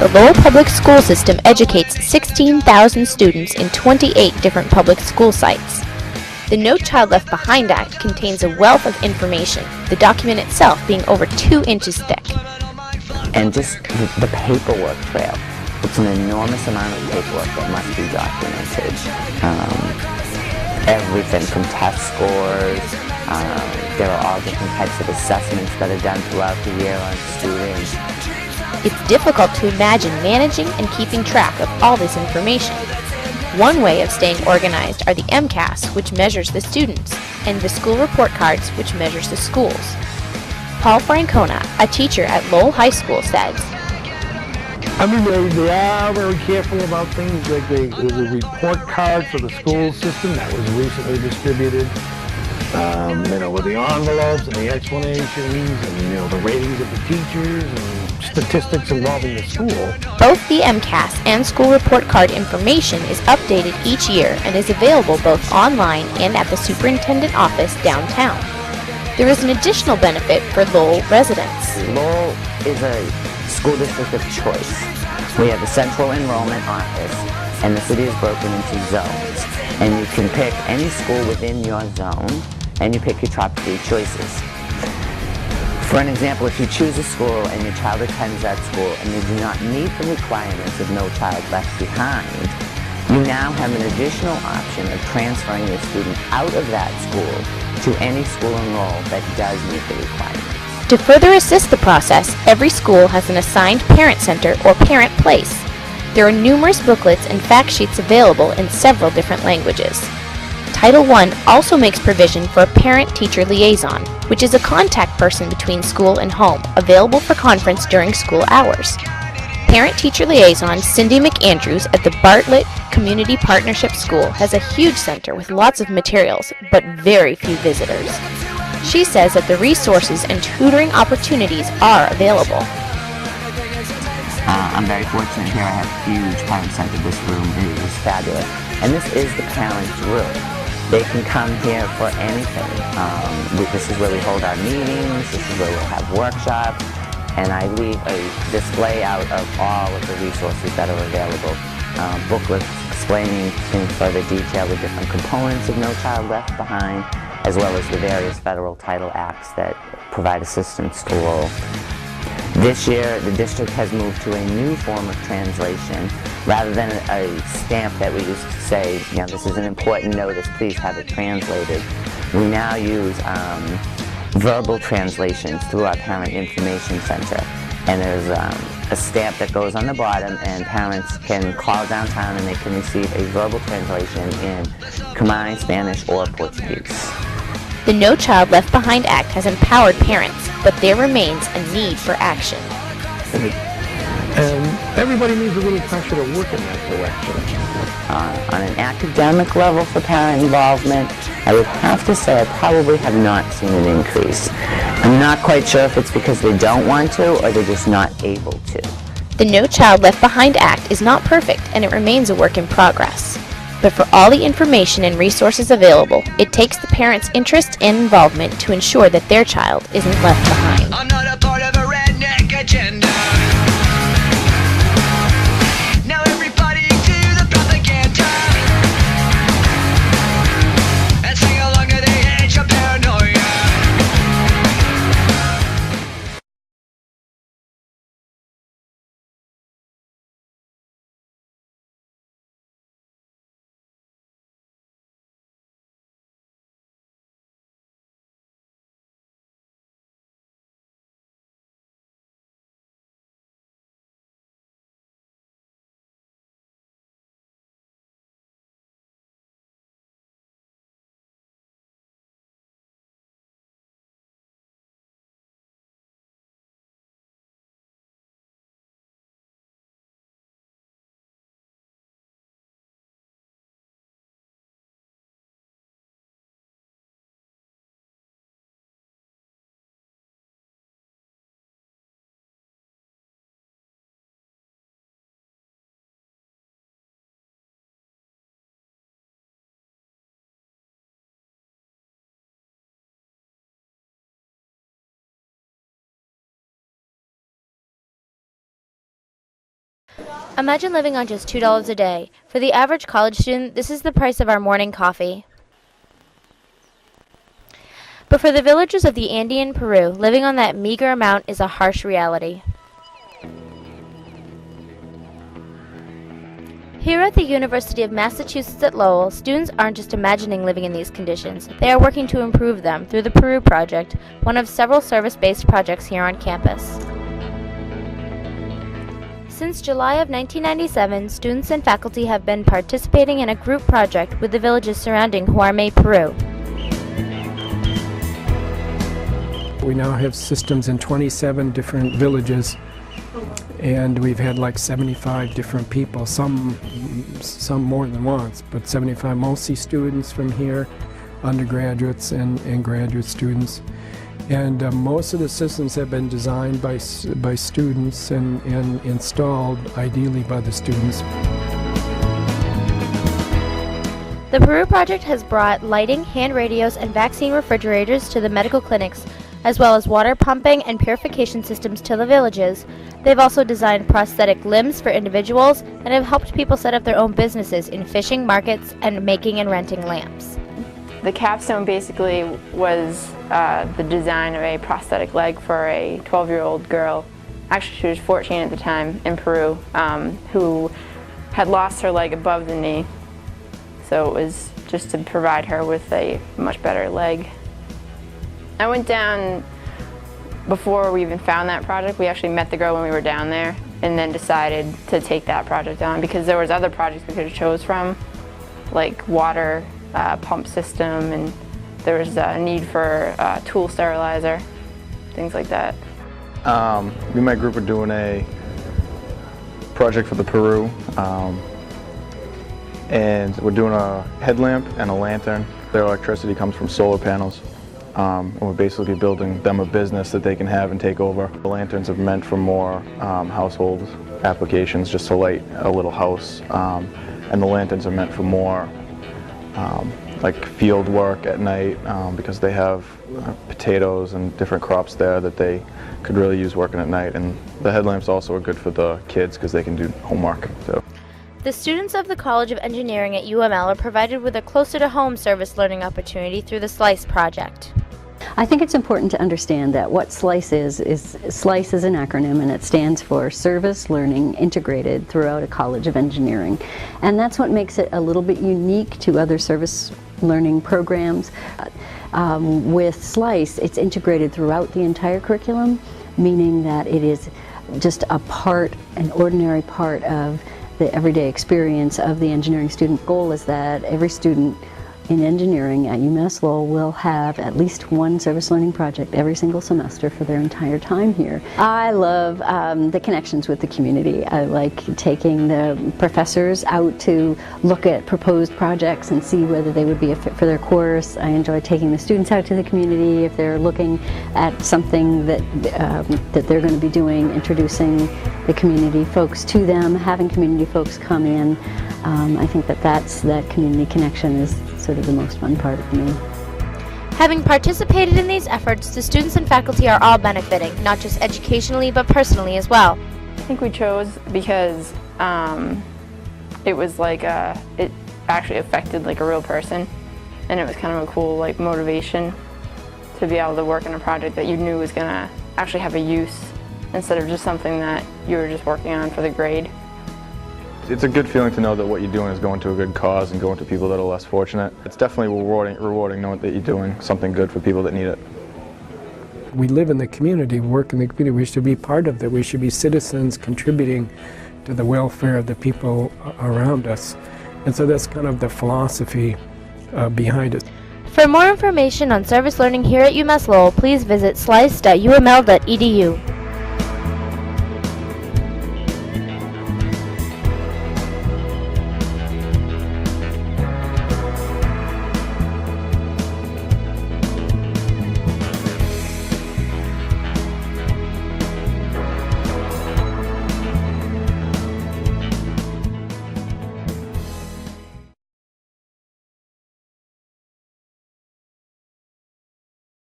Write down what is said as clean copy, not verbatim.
The Lowell Public School System educates 16,000 students in 28 different public school sites. The No Child Left Behind Act contains a wealth of information, the document itself being over 2 inches thick. And just the paperwork trail. It's an enormous amount of paperwork that must be documented. Everything from test scores, there are all different types of assessments that are done throughout the year on students. It's difficult to imagine managing and keeping track of all this information. One way of staying organized are the MCAS, which measures the students, and the school report cards, which measures the schools. Paul Francona, a teacher at Lowell High School, says, I mean, they are very careful about things. Like there's a report card for the school system that was recently distributed. With the envelopes and the explanations and, the ratings of the teachers and statistics involving the school. Both the MCAS and school report card information is updated each year and is available both online and at the superintendent office downtown. There is an additional benefit for Lowell residents. Lowell is a school district of choice. We have a central enrollment office, and the city is broken into zones. And you can pick any school within your zone, and you pick your top 3 choices. For an example, if you choose a school and your child attends that school and you do not meet the requirements of No Child Left Behind, you now have an additional option of transferring your student out of that school to any school enrolled that does meet the requirements. To further assist the process, every school has an assigned parent center or parent place. There are numerous booklets and fact sheets available in several different languages. Title I also makes provision for a parent-teacher liaison, which is a contact person between school and home, available for conference during school hours. Parent-teacher liaison Cindy McAndrews at the Bartlett Community Partnership School has a huge center with lots of materials, but very few visitors. She says that the resources and tutoring opportunities are available. I'm very fortunate here. I have a huge parent center. This room is fabulous. And this is the parents' room. They can come here for anything. This is where we hold our meetings. This is where we'll have workshops. And I leave a display out of all of the resources that are available. Booklets explaining in further detail the different components of No Child Left Behind, as well as the various federal title acts that provide assistance to Lowell. This year, the district has moved to a new form of translation. Rather than a stamp that we used to say, this is an important notice, please have it translated. We now use verbal translations through our Parent Information Center. And there's a stamp that goes on the bottom, and parents can call downtown and they can receive a verbal translation in Khmer, Spanish, or Portuguese. The No Child Left Behind Act has empowered parents, but there remains a need for action. And everybody needs a little pressure to work in that direction. On an academic level for parent involvement, I would have to say I probably have not seen an increase. I'm not quite sure if it's because they don't want to or they're just not able to. The No Child Left Behind Act is not perfect, and it remains a work in progress. But for all the information and resources available, it takes the parents' interest and involvement to ensure that their child isn't left behind. I'm not a part of a redneck agenda. Imagine living on just $2 a day. For the average college student, this is the price of our morning coffee. But for the villagers of the Andean Peru, living on that meager amount is a harsh reality. Here at the University of Massachusetts at Lowell, students aren't just imagining living in these conditions. They are working to improve them through the Peru Project, one of several service-based projects here on campus. Since July of 1997, students and faculty have been participating in a group project with the villages surrounding Huarmey, Peru. We now have systems in 27 different villages, and we've had like 75 different people, some more than once, but 75, mostly students from here, undergraduates and graduate students. And most of the systems have been designed by students and installed ideally by the students. The Peru Project has brought lighting, hand radios, and vaccine refrigerators to the medical clinics, as well as water pumping and purification systems to the villages. They've also designed prosthetic limbs for individuals and have helped people set up their own businesses in fishing, markets, and making and renting lamps. The capstone basically was the design of a prosthetic leg for a 12-year-old girl. Actually, she was 14 at the time in Peru, who had lost her leg above the knee. So it was just to provide her with a much better leg. I went down before we even found that project. We actually met the girl when we were down there and then decided to take that project on because there was other projects we could have chose from, like water pump system, and there was a need for tool sterilizer, things like that. Me and my group are doing a project for the Peru, and we're doing a headlamp and a lantern. Their electricity comes from solar panels. And we're basically building them a business that they can have and take over. The lanterns are meant for more household applications, just to light a little house. And the lanterns are meant for more like field work at night because they have potatoes and different crops there that they could really use working at night. And the headlamps also are good for the kids because they can do homework. So. The students of the College of Engineering at UML are provided with a closer-to-home service learning opportunity through the SLICE project. I think it's important to understand that what SLICE is SLICE is an acronym, and it stands for Service Learning Integrated throughout a College of Engineering. And that's what makes it a little bit unique to other service learning programs. With SLICE, it's integrated throughout the entire curriculum, meaning that it is just an ordinary part of the everyday experience of the engineering student. Goal is that every student in engineering at UMass Lowell will have at least one service learning project every single semester for their entire time here. I love the connections with the community. I like taking the professors out to look at proposed projects and see whether they would be a fit for their course. I enjoy taking the students out to the community if they're looking at something that they're going to be doing, introducing the community folks to them, having community folks come in. I think that community connection is sort of the most fun part of me. Having participated in these efforts, the students and faculty are all benefiting, not just educationally, but personally as well. I think we chose because it was like it actually affected like a real person, and it was kind of a cool like motivation to be able to work on a project that you knew was going to actually have a use instead of just something that you were just working on for the grade. It's a good feeling to know that what you're doing is going to a good cause and going to people that are less fortunate. It's definitely rewarding knowing that you're doing something good for people that need it. We live in the community, work in the community. We should be part of that. We should be citizens contributing to the welfare of the people around us. And so that's kind of the philosophy behind it. For more information on service learning here at UMass Lowell, please visit slice.uml.edu.